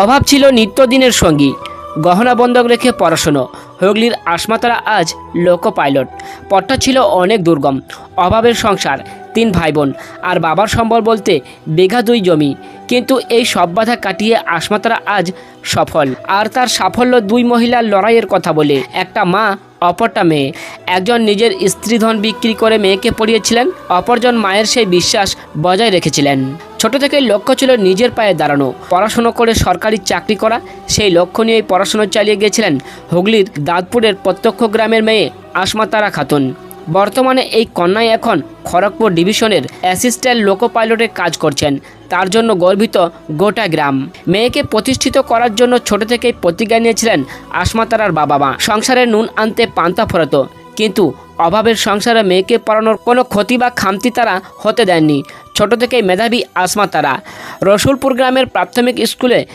অভাব ছিল নিত্যদিনের সঙ্গী। গহনা বন্ধক রেখে পড়াশুনো। হুগলির আশমাতারা আজ লোকো পাইলট। পথটা ছিল অনেক দুর্গম। অভাবের সংসার, 3 ভাই বোন, আর বাবার সম্বল বলতে বিঘা 2 জমি। কিন্তু এই সব বাধা কাটিয়ে আশমাতারা আজ সফল। আর তার সাফল্য 2 মহিলার লড়াইয়ের কথা বলে। একটা মা, অপরটা মেয়ে। একজন নিজের স্ত্রীধন বিক্রি করে মেয়েকে পড়িয়েছিলেন, অপরজন মায়ের সেই বিশ্বাস বজায় রেখেছিলেন। ছোট থেকে লক্ষ্য ছিল নিজের পায়ে দাঁড়ানো, পড়াশুনো করে সরকারি চাকরি করা। সেই লক্ষ্য নিয়েই পড়াশুনো চালিয়ে গিয়েছিলেন হুগলির দাঁতপুরের প্রত্যক্ষ গ্রামের মেয়ে আশমাতারা খাতুন। বর্তমানে এই কন্যাই এখন খড়গপুর ডিভিশনের অ্যাসিস্ট্যান্ট লোকো পাইলটে কাজ করছেন। তার জন্য গর্বিত গোটা গ্রাম। মেয়েকে প্রতিষ্ঠিত করার জন্য ছোট থেকেই প্রতিজ্ঞা নিয়েছিলেন আশমাতারার বাবা মা। সংসারে নুন আনতে পান্তা ফোরাতো, কিন্তু অভাবের সংসারে মেয়েকে পড়ানোর কোনো ক্ষতি বা খামতি তারা হতে দেননি। ছোট থেকেই মেধাবী আশমাতারা রসুলপুর গ্রামের প্রাথমিক স্কুলে